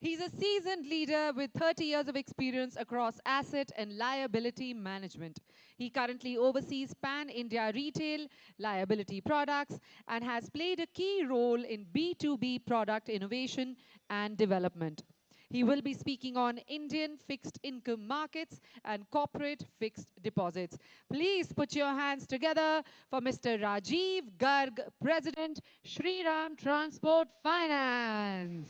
He's a seasoned leader with 30 years of experience across asset and liability management. He currently oversees pan-India retail liability products and has played a key role in B2B product innovation and development. He will be speaking on Indian fixed income markets and corporate fixed deposits. Please put your hands together for Mr. Rajeev Garg, President, Shriram Transport Finance.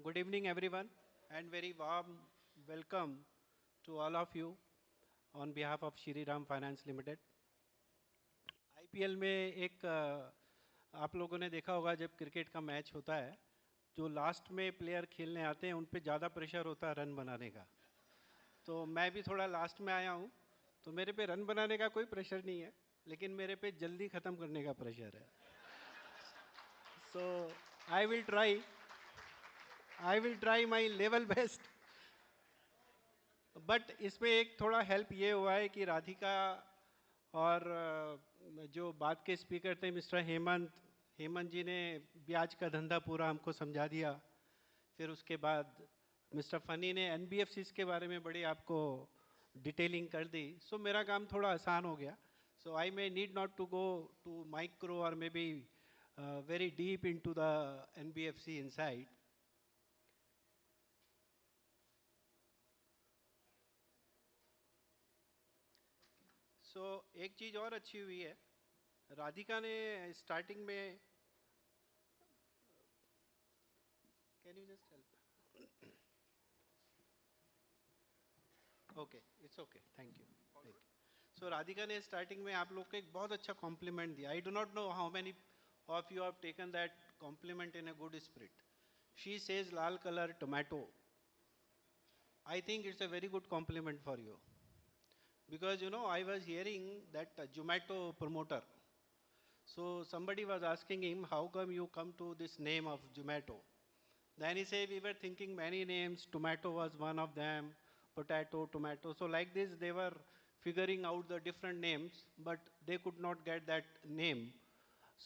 Good evening, everyone, and very warm welcome to all of you on behalf of Shri Ram Finance Limited. IPL में एक आप लोगों ने देखा होगा जब cricket का match होता है, जो लास्ट में प्लेयर खेलने आते हैं उन पे ज़्यादा प्रेशर होता है रन बनाने का. तो मैं भी थोड़ा लास्ट में आया हूँ, तो मेरे पे रन बनाने का कोई प्रेशर नहीं है, लेकिन मेरे पे जल्दी ख़त्म करने का प्रेशर है. So I will try. I will try my level best. But इसमें एक थोड़ा हेल्प ये हुआ है कि राधिका और जो बात के स्पीकर थे मिस्टर हेमंत हेमंत जी ने ब्याज का धंधा पूरा हमको समझा दिया. फिर उसके बाद मिस्टर फनी ने एनबीएफसीज के बारे में बड़ी आपको डिटेलिंग कर दी. सो मेरा काम थोड़ा आसान हो गया. So I may need not to go to micro और may be very deep into the NBFC inside. So एक चीज़ और अच्छी हुई है, राधिका ने स्टार्टिंग में can you just help. Okay, it's okay, thank you. So Radhika ने स्टार्टिंग में आप लोग को एक बहुत अच्छा कॉम्प्लीमेंट दिया. I do not know how many of you have taken that compliment in a good spirit. She says lal colour tomato. I think it's a very good compliment for you, because you know I was hearing that Zomato promoter. So somebody was asking him, how come you come to this name of Zomato? Then he said, we were thinking many names, tomato was one of them, potato, tomato. So like this they were figuring out the different names, but they could not get that name.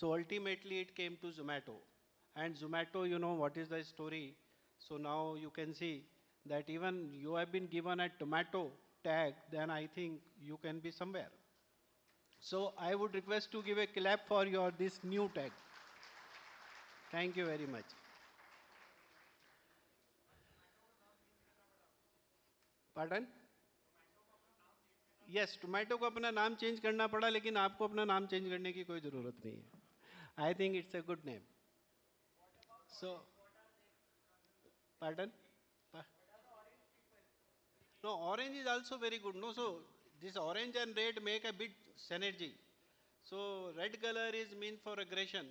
So ultimately it came to Zomato. And Zomato, you know what is the story. So now you can see that even you have been given a tomato tag, then I think you can be somewhere. So I would request to give a clap for your this new tag. Thank you very much. Pardon? Yes, tomato को अपना नाम change करना पड़ा, लेकिन आपको अपना नाम change करने की कोई ज़रूरत नहीं है. आई think it's a good name. So pardon. No, orange is also very good. No, so this orange and red make a bit synergy. So red color is mean for aggression,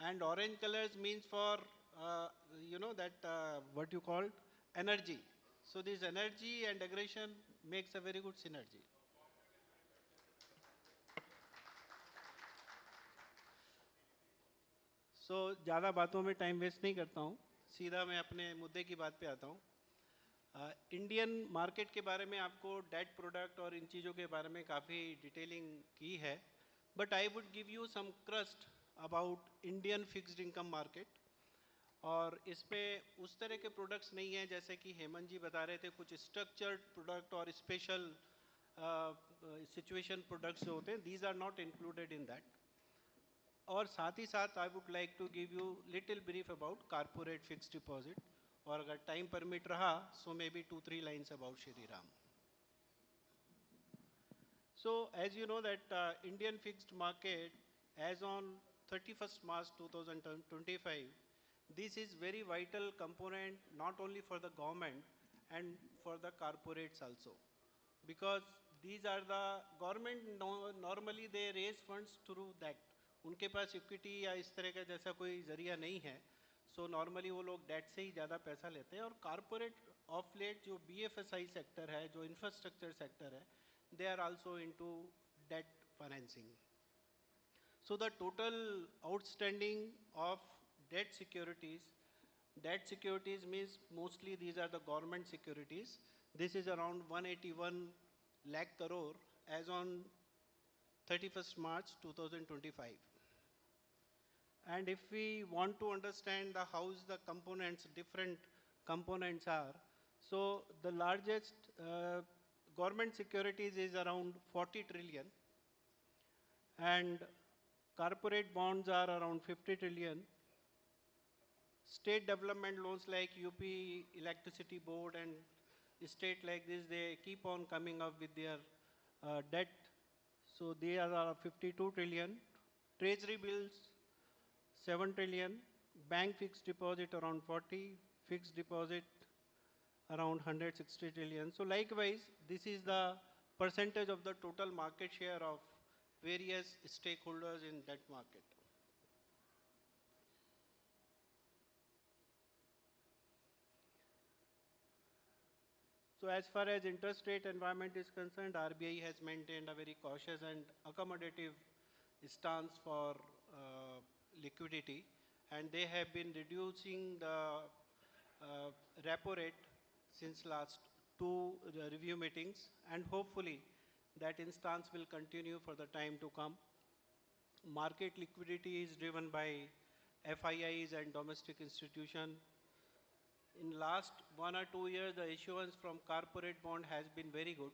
and orange colors means for you know that what you call energy. So this energy and aggression makes a very good synergy. सो ज़्यादा बातों में time waste नहीं करता हूँ, सीधा मैं अपने मुद्दे की बात पे आता हूँ. इंडियन मार्केट के बारे में आपको डेट प्रोडक्ट और इन चीज़ों के बारे में काफ़ी डिटेलिंग की है, but I would give you some crust about Indian fixed income market. और इसमें उस तरह के प्रोडक्ट्स नहीं हैं जैसे कि हेमंत जी बता रहे थे, कुछ स्ट्रक्चर्ड प्रोडक्ट और स्पेशल सिचुएशन प्रोडक्ट्स जो होते हैं, these are not included in that. और साथ ही साथ I would like to give you little brief about corporate fixed deposit. और अगर टाइम परमिट रहा so may be 2-3 lines about Shriram. So as you know that Indian fixed market as on 31st March 2025, this is very vital component not only for the government and for the corporates also, because these are the government normally they raise funds through that. उनके पास equity या इस तरह का जैसा कोई जरिया नहीं है, सो नॉर्मली वो लोग डेट से ही ज़्यादा पैसा लेते हैं। और कॉरपोरेट ऑफ लेट जो बीएफएसआई सेक्टर है, जो इंफ्रास्ट्रक्चर सेक्टर है, they are also into debt financing. So the total outstanding of debt securities means mostly these are the government securities. This is around 181 lakh crore as on 31st March 2025. And if we want to understand the how the components, different components are, so the largest government securities is around 40 trillion, and corporate bonds are around 50 trillion. State development loans like UP Electricity Board and state like this, they keep on coming up with their debt. So they are 52 trillion. Treasury bills 7 trillion. Bank fixed deposit around 40. Fixed deposit around 160 trillion. So likewise, this is the percentage of the total market share of various stakeholders in that market. So as far as interest rate environment is concerned, RBI has maintained a very cautious and accommodative stance for liquidity, and they have been reducing the repo rate since last two review meetings, and hopefully that instance will continue for the time to come. Market liquidity is driven by FIIs and domestic institutions. In last 1 or 2 years, the issuance from corporate bond has been very good.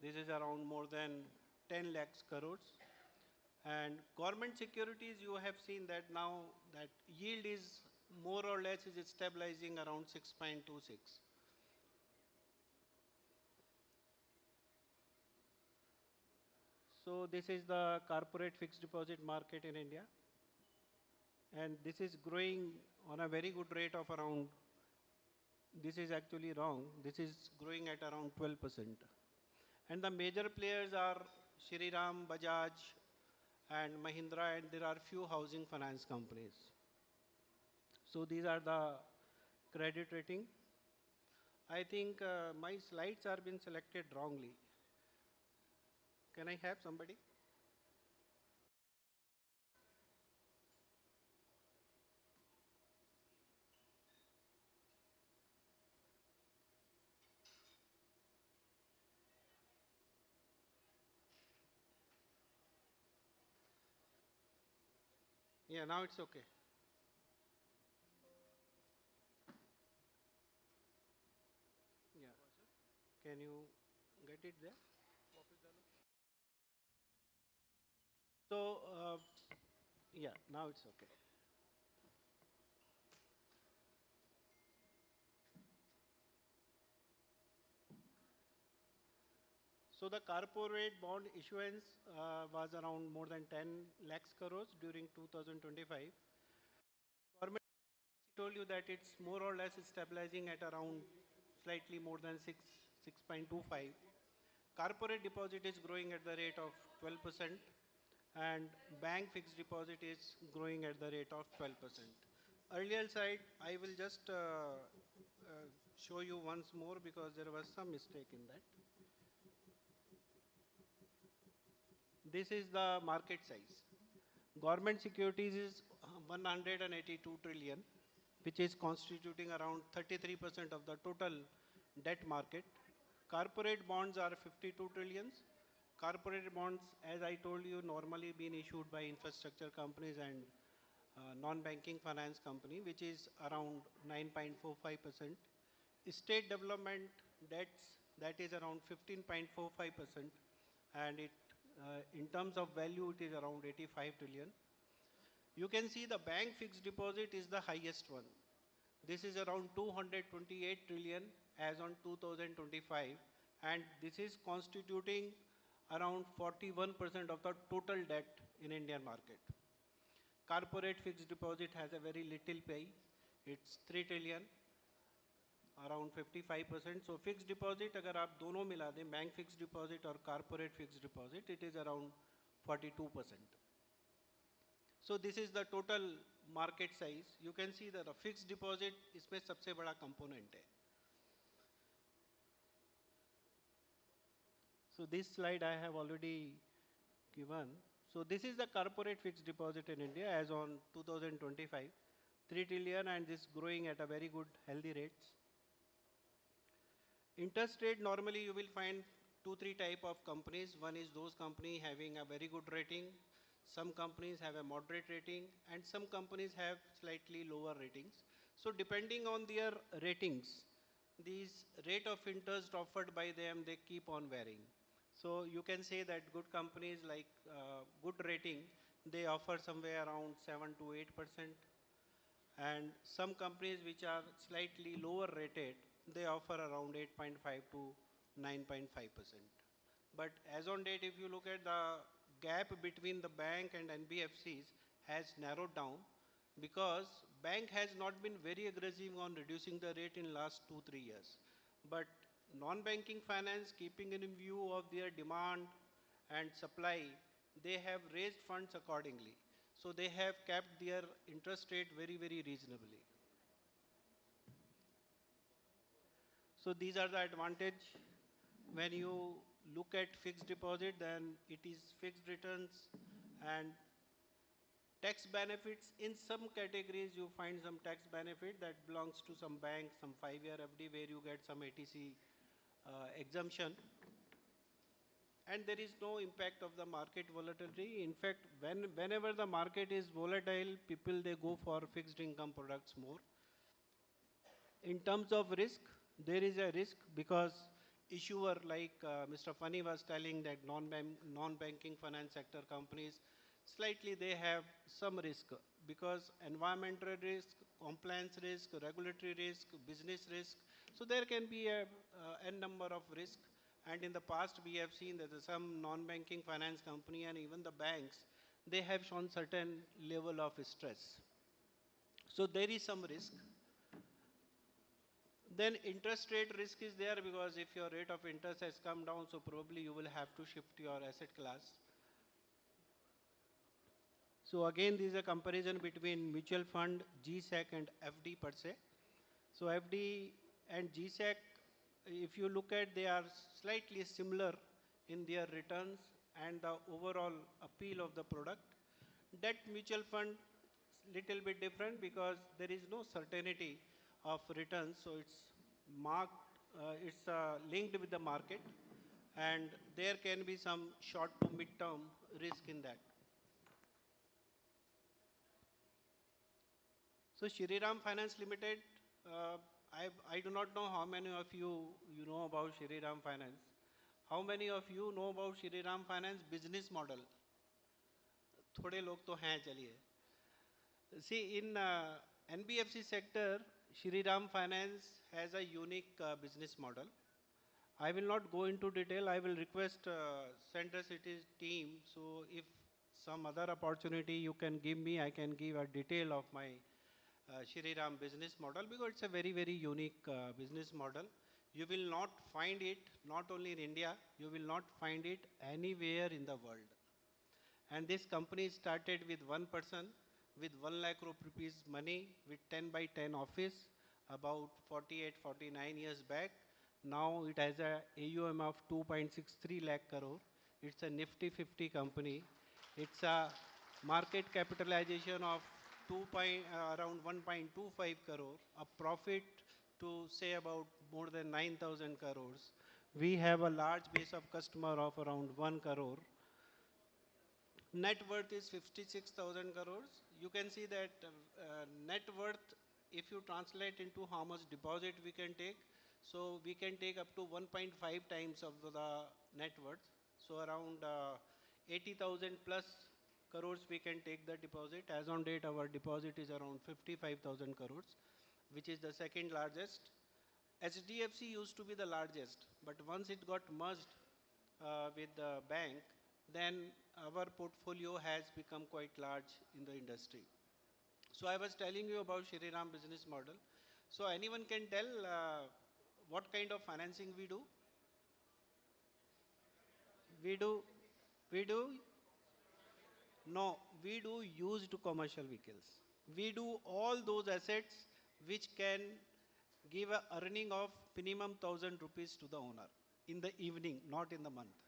This is around more than 10 lakhs crores. And government securities, you have seen that now that yield is more or less is stabilizing around 6.26. So this is the corporate fixed deposit market in India. And this is growing on a very good rate of around, this is actually wrong, this is growing at around 12%. And the major players are Shriram, Bajaj, and Mahindra, and there are few housing finance companies. So these are the credit rating. I think my slides are been selected wrongly. Can I have somebody? Yeah, now it's okay. Yeah. Can you get it there? So, yeah, now it's okay. So the corporate bond issuance was around more than 10 lakhs crores during 2025. Government told you that it's more or less stabilizing at around slightly more than 6.25. Corporate deposit is growing at the rate of 12%, and bank fixed deposit is growing at the rate of 12%. Earlier side, I will just show you once more because there was some mistake in that. This is the market size. Government securities is 182 trillion, which is constituting around 33% of the total debt market. Corporate bonds are 52 trillions. Corporate bonds, as I told you, normally been issued by infrastructure companies and non-banking finance company, which is around 9.45%. State development debts, that is around 15.45%, and it in terms of value, it is around 85 trillion. You can see the bank fixed deposit is the highest one. This is around 228 trillion as on 2025, and this is constituting around 41% of the total debt in Indian market. Corporate fixed deposit has a very little pay. It's 3 trillion, around 55%. So fixed deposit, अगर आप दोनों मिला दें, bank fixed deposit और corporate fixed deposit, it is around 42%. So this is the total market size. You can see that the fixed deposit इसमें सबसे बड़ा component है. So this slide I have already given. So this is the corporate fixed deposit in India as on 2025, 3 trillion, and this growing at a very good healthy rates. Interest rate, normally you will find two, three type of companies. One is those company having a very good rating. Some companies have a moderate rating and some companies have slightly lower ratings. So depending on their ratings, these rate of interest offered by them, they keep on varying. So you can say that good companies like good rating, they offer somewhere around 7 to 8%. And some companies which are slightly lower rated, they offer around 8.5 to 9.5%. But as on date, if you look at the gap between the bank and NBFCs has narrowed down because bank has not been very aggressive on reducing the rate in last 2, 3 years. But non-banking finance, keeping in view of their demand and supply, they have raised funds accordingly. So they have kept their interest rate very, very reasonably. So these are the advantage. When you look at fixed deposit, then it is fixed returns and tax benefits. In some categories, you find some tax benefit that belongs to some bank, some 5-year FD where you get some ATC exemption. And there is no impact of the market volatility. In fact, whenever the market is volatile, people, they go for fixed income products more. In terms of risk, there is a risk because issuer like Mr. Fani was telling that non-banking finance sector companies, slightly they have some risk because environmental risk, compliance risk, regulatory risk, business risk. So there can be a number of risk. And in the past, we have seen that some non-banking finance company and even the banks, they have shown certain level of stress. So there is some risk. Then interest rate risk is there because if your rate of interest has come down, so probably you will have to shift your asset class. So again, this is a comparison between mutual fund, GSEC and FD per se. So FD and GSEC, if you look at, they are slightly similar in their returns and the overall appeal of the product. Debt mutual fund, little bit different because there is no certainty of returns, so it's marked, it's linked with the market, and there can be some short to mid-term risk in that. So Shriram Finance Limited, I do not know how many of you know about Shriram Finance. How many of you know about Shriram Finance business model? थोड़े लोग तो हैं चलिए. See, in NBFC sector, Shriram Finance has a unique business model. I will not go into detail. I will request Center Cities team. So if some other opportunity you can give me, I can give a detail of my Shriram business model because it's a very, very unique business model. You will not find it, not only in India, you will not find it anywhere in the world. And this company started with one person with 1 lakh rupees money with 10 by 10 office about 48, 49 years back. Now it has a AUM of 2.63 lakh crore. It's a nifty 50 company. It's a market capitalization of around 1.25 crore, a profit to say about more than 9,000 crores. We have a large base of customer of around 1 crore. Net worth is 56,000 crores. You can see that net worth, if you translate into how much deposit we can take, so we can take up to 1.5 times of the net worth. So around 80,000 plus crores we can take the deposit. As on date, our deposit is around 55,000 crores, which is the second largest. HDFC used to be the largest, but once it got merged with the bank, then our portfolio has become quite large in the industry. So I was telling you about Shriram business model. So anyone can tell what kind of financing we do? We do No, we do used commercial vehicles. We do all those assets which can give a earning of minimum 1,000 rupees to the owner in the evening, not in the month.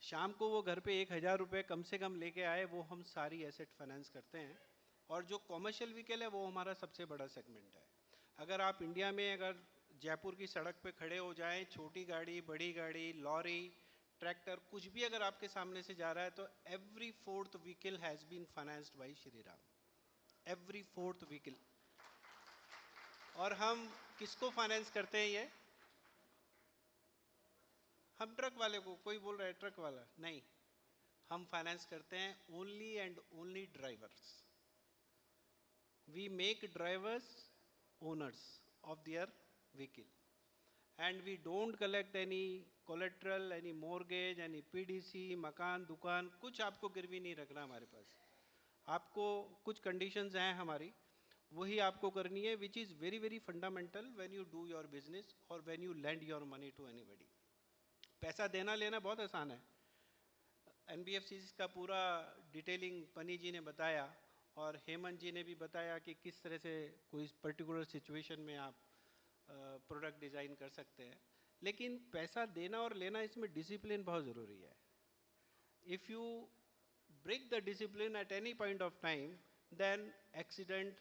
शाम को वो घर पे 1,000 रुपये कम से कम लेके आए, वो हम सारी एसेट फाइनेंस करते हैं। और जो कॉमर्शियल व्हीकल है वो हमारा सबसे बड़ा सेगमेंट है। अगर आप इंडिया में अगर जयपुर की सड़क पे खड़े हो जाएं, छोटी गाड़ी, बड़ी गाड़ी, लॉरी, ट्रैक्टर, कुछ भी अगर आपके सामने से जा रहा है तो every fourth vehicle has been financed by Shriram, every fourth vehicle. और हम किसको फाइनेंस करते हैं ये? हम ट्रक वाले को, कोई बोल रहा है ट्रक वाला नहीं, हम फाइनेंस करते हैं only and only drivers. We make drivers owners of their vehicle and we don't collect any collateral, any mortgage, any PDC, मकान, दुकान, कुछ आपको गिरवी नहीं रखना हमारे पास। आपको कुछ कंडीशंस हैं हमारी, वही आपको करनी है, which is very very fundamental when you do your business और when you lend your money to anybody. पैसा देना लेना बहुत आसान है। NBFCs का पूरा डिटेलिंग पनी जी ने बताया और हेमंत जी ने भी बताया कि किस तरह से कोई पर्टिकुलर सिचुएशन में आप प्रोडक्ट डिज़ाइन कर सकते हैं। लेकिन पैसा देना और लेना, इसमें डिसिप्लिन बहुत ज़रूरी है। If you break the discipline at any point of time, then accident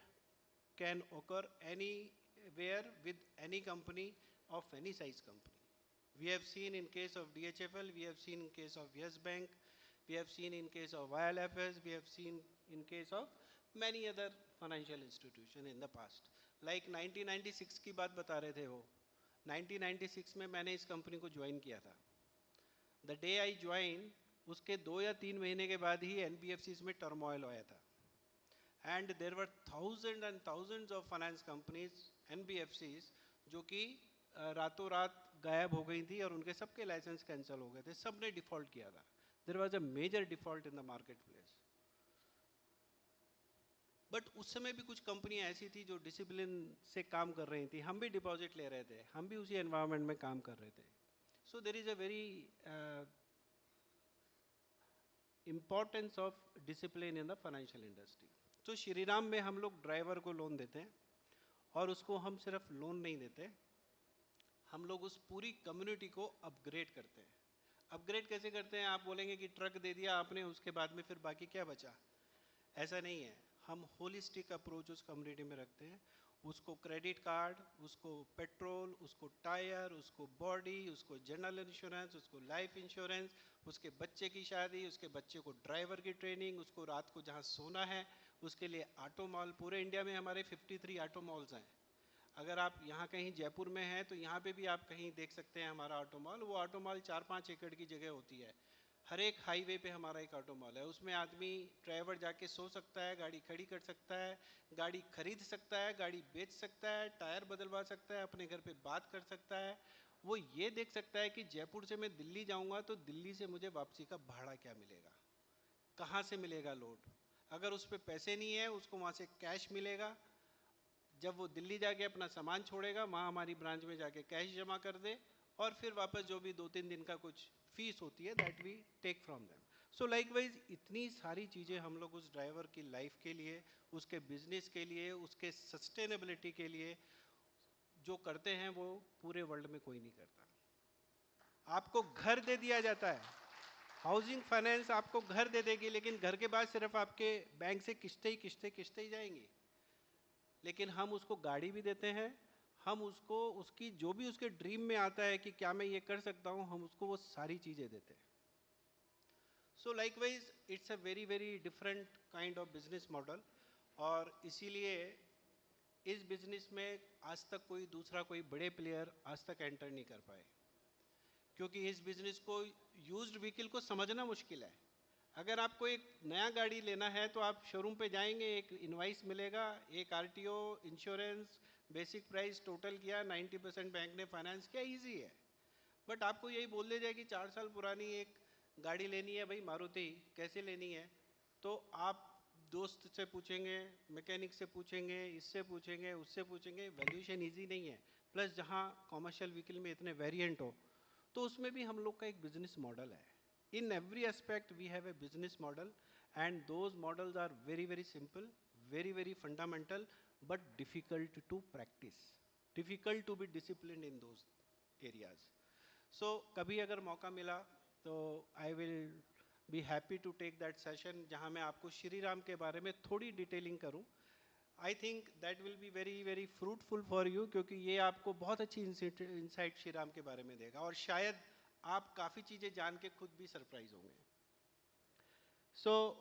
can occur anywhere with any company of any size company. We have seen in case of DHFL, we have seen in case of Yes Bank, we have seen in case of ILFS, we have seen in case of many other financial institution in the past. Like 1996 की बात बता रहे थे वो, 1996 में मैंने इस company को ज्वाइन किया था। द डे आई ज्वाइन, उसके 2 या 3 महीने के बाद ही NBFCs में टर्मोइल आया था। And there were thousand and thousands of finance companies, NBFCs, जो कि रातों रात गायब हो गई थी और उनके सबके लाइसेंस कैंसिल हो गए थे, सब ने डिफॉल्ट किया था। There was a major default in the market place. But उस समय भी कुछ कंपनियां ऐसी थी जो डिसिप्लिन से काम कर रही थी, हम भी डिपॉजिट ले रहे थे, हम भी उसी एनवायरनमेंट में काम कर रहे थे। So there is a very importance of discipline in the financial industry. तो श्रीराम में हम लोग ड्राइवर को लोन देते हैं और उसको हम सिर्फ लोन नहीं देते, हम लोग उस पूरी कम्युनिटी को अपग्रेड करते हैं। अपग्रेड कैसे करते हैं? आप बोलेंगे कि ट्रक दे दिया आपने, उसके बाद में फिर बाकी क्या बचा? ऐसा नहीं है। हम होलिस्टिक अप्रोच उस कम्युनिटी में रखते हैं। उसको क्रेडिट कार्ड, उसको पेट्रोल, उसको टायर, उसको बॉडी, उसको जनरल इंश्योरेंस, उसको लाइफ इंश्योरेंस, उसके बच्चे की शादी, उसके बच्चे को ड्राइवर की ट्रेनिंग, उसको रात को जहाँ सोना है उसके लिए ऑटो मॉल। पूरे इंडिया में हमारे 53 ऑटो मॉल्स हैं। अगर आप यहाँ कहीं जयपुर में हैं तो यहाँ पे भी आप कहीं देख सकते हैं हमारा ऑटो मॉल। वो ऑटो मॉल 4-5 एकड़ की जगह होती है। हर एक हाईवे पे हमारा एक ऑटो मॉल है। उसमें आदमी ड्राइवर जाके सो सकता है, गाड़ी खड़ी कर सकता है, गाड़ी खरीद सकता है, गाड़ी बेच सकता है, टायर बदलवा सकता है, अपने घर पे बात कर सकता है। वो ये देख सकता है कि जयपुर से मैं दिल्ली जाऊँगा तो दिल्ली से मुझे वापसी का भाड़ा क्या मिलेगा, कहाँ से मिलेगा लोड। अगर उस पर पैसे नहीं है, उसको वहाँ से कैश मिलेगा। जब वो दिल्ली जाके अपना सामान छोड़ेगा, वहाँ हमारी ब्रांच में जाके कैश जमा कर दे और फिर वापस जो भी 2-3 दिन का कुछ फीस होती है that we take from them. So likewise इतनी सारी चीज़ें हम लोग उस ड्राइवर की लाइफ के लिए, उसके बिजनेस के लिए, उसके सस्टेनेबिलिटी के लिए जो करते हैं वो पूरे वर्ल्ड में कोई नहीं करता। आपको घर दे दिया जाता है, हाउसिंग फाइनेंस आपको घर दे देगी, लेकिन घर के बाद सिर्फ आपके बैंक से किस्तें ही जाएंगी। लेकिन हम उसको गाड़ी भी देते हैं, हम उसको उसकी जो भी उसके ड्रीम में आता है कि क्या मैं ये कर सकता हूँ, हम उसको वो सारी चीज़ें देते हैं। सो likewise it's a very very different kind of business model. और इसीलिए इस बिजनेस में आज तक कोई दूसरा कोई बड़े प्लेयर आज तक एंटर नहीं कर पाए, क्योंकि इस बिजनेस को, यूज्ड व्हीकल को समझना मुश्किल है। अगर आपको एक नया गाड़ी लेना है तो आप शोरूम पे जाएंगे, एक इनवाइस मिलेगा, एक RTO, insurance, basic price total किया, 90% बैंक ने फाइनेंस किया, इजी है। बट आपको यही बोल दिया जाए कि 4 साल पुरानी एक गाड़ी लेनी है भाई मारुति, कैसे लेनी है, तो आप दोस्त से पूछेंगे, मैकेनिक से पूछेंगे, इससे पूछेंगे, उससे पूछेंगे, वैल्यूएशन ईजी नहीं है। प्लस जहाँ कॉमर्शियल व्हीकल में इतने वेरिएंट हो, तो उसमें भी हम लोग का एक बिजनेस मॉडल है। In every aspect we have a business model and those models are very, very simple, very, very fundamental, but difficult to practice, difficult to be disciplined in those areas. So kabhi agar mauka mila तो I will be happy to take that session जहाँ मैं आपको श्री राम के बारे में थोड़ी detailing करूँ. I think that will be very very fruitful for you क्योंकि ये आपको बहुत अच्छी इंसाइट श्री राम के बारे में देगा और शायद आप काफ़ी चीज़ें जान के खुद भी सरप्राइज होंगे. So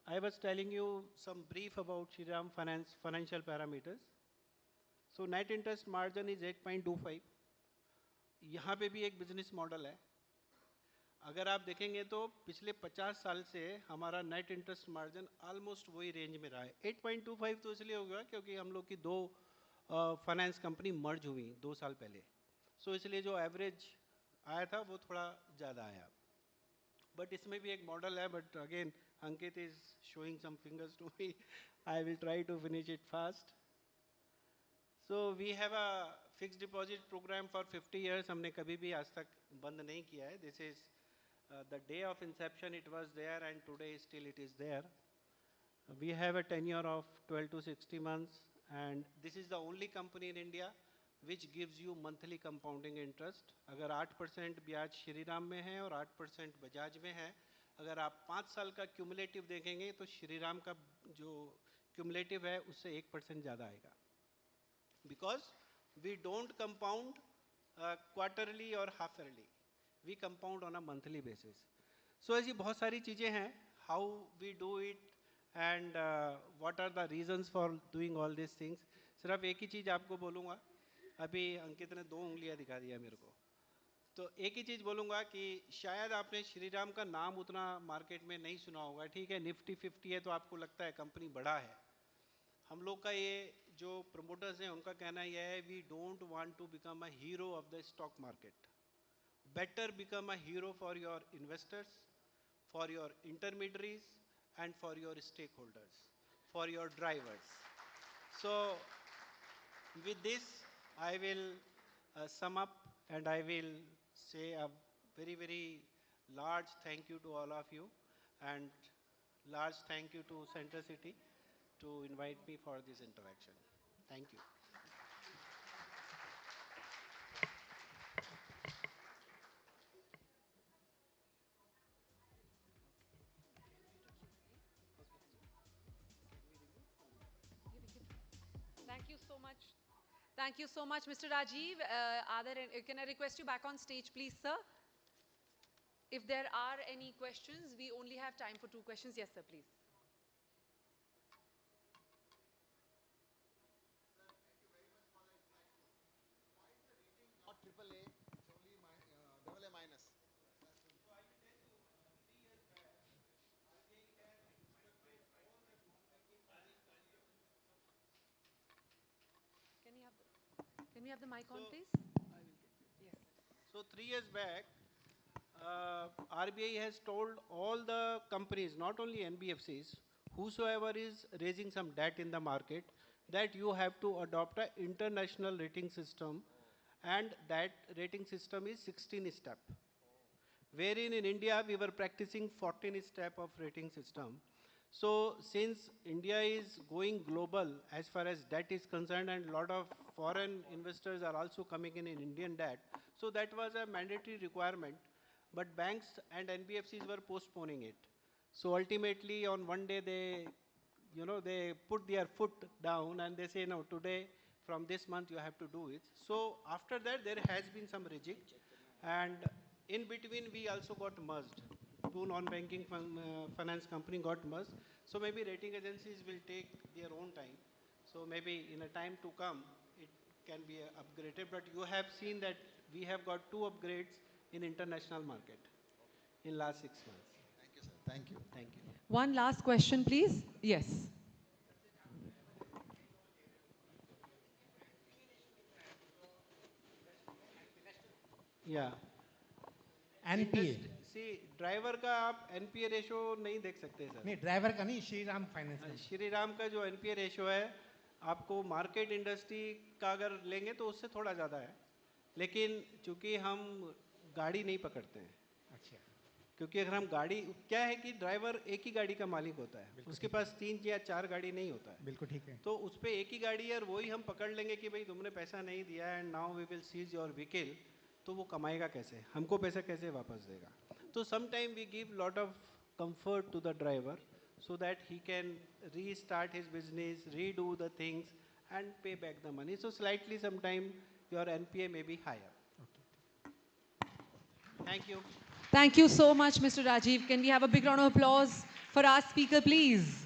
I was telling you some brief about Shriram Finance financial parameters. So net interest margin is 8.25. यहाँ पे भी एक बिजनेस मॉडल है. अगर आप देखेंगे तो पिछले 50 साल से हमारा नेट इंटरेस्ट मार्जिन ऑलमोस्ट वही रेंज में रहा है. 8.25 तो इसलिए हो गया क्योंकि हम लोग की दो फाइनेंस कंपनी मर्ज हुई 2 साल पहले. सो इसलिए जो एवरेज आया था वो थोड़ा ज़्यादा आया. बट इसमें भी एक मॉडल है. But again Ankit is showing some fingers to me. I will try to finish it fast. So we have a fixed deposit program for 50 years. हमने कभी भी आज तक बंद नहीं किया है. This is the day of inception it was there and today still it is there. We have a tenure of 12 to 60 months and this is the only company in India which gives you monthly compounding interest. अगर 8% ब्याज श्रीराम में है और 8% बजाज में है, अगर आप 5 साल का क्यूमुलेटिव देखेंगे तो श्रीराम का जो क्यूमुलेटिव है उससे 1% ज़्यादा आएगा. Because we don't compound quarterly or half yearly. We compound on a monthly basis. So ऐसी बहुत सारी चीज़ें हैं. How we do it and what are the reasons for doing all these things. सिर्फ एक ही चीज़ आपको बोलूँगा. अभी अंकित ने 2 उंगलियाँ दिखा दिया मेरे को. तो एक ही चीज़ बोलूँगा कि शायद आपने श्रीराम का नाम उतना मार्केट में नहीं सुना होगा. ठीक है, निफ्टी 50 है तो आपको लगता है कंपनी बड़ा है. हम लोग का ये जो प्रमोटर्स हैं उनका कहना यह है we don't want to become a hero of the stock market. Better become a hero for your investors, for your intermediaries, and for your stakeholders, for your drivers. So, with this, I will sum up and I will say a very, very large thank you to all of you and large thank you to Center City to invite me for this interaction. Thank you. Thank you so much. Thank you so much, Mr. Rajeev. Can I request you back on stage, please, sir? If there are any questions, we only have time for 2 questions. Yes, sir, please. Not AAA, it's only AA minus. Can we have the mic on, please? I will take it. Yes. So 3 years back, RBI has told all the companies, not only NBFCs, whosoever is raising some debt in the market, that you have to adopt an international rating system, and that rating system is 16 step. Wherein in India we were practicing 14 step of rating system. So since India is going global as far as debt is concerned and a lot of foreign investors are also coming in Indian debt, so that was a mandatory requirement, but banks and NBFCs were postponing it. So ultimately on one day they put their foot down and they say, no, today from this month you have to do it. So after that there has been some reject, and in between we also got merged. 2 non-banking finance company got merged. So maybe rating agencies will take their own time. So maybe in a time to come it can be upgraded. But you have seen that we have got 2 upgrades in international market in last 6 months. Thank you, sir. Thank you. Thank you. One last question, please. Yes. Yeah. NPA सी driver का आप NPA ratio नहीं देख सकते sir. नहीं driver का नहीं Shriram finance का श्रीराम का जो एनपीए रेशो है आपको मार्केट इंडस्ट्री का अगर लेंगे तो उससे थोड़ा ज़्यादा है, लेकिन चूंकि हम गाड़ी नहीं पकड़ते हैं अच्छा क्योंकि अगर हम गाड़ी, क्या है कि ड्राइवर एक ही गाड़ी का मालिक होता है, उसके पास 3 या 4 गाड़ी नहीं होता है। बिल्कुल ठीक है। तो उस पर एक ही गाड़ी है और वही हम पकड़ लेंगे कि भाई तुमने पैसा नहीं दिया and now we will seize your vehicle, तो वो कमाएगा कैसे, हमको पैसा कैसे वापस देगा? तो some time we give lot of comfort to the driver so that he can restart his business, redo the things and pay back the money. So slightly sometime your NPA may be higher. Thank you. Thank you so much, Mr. Rajeev. Can we have a big round of applause for our speaker, please?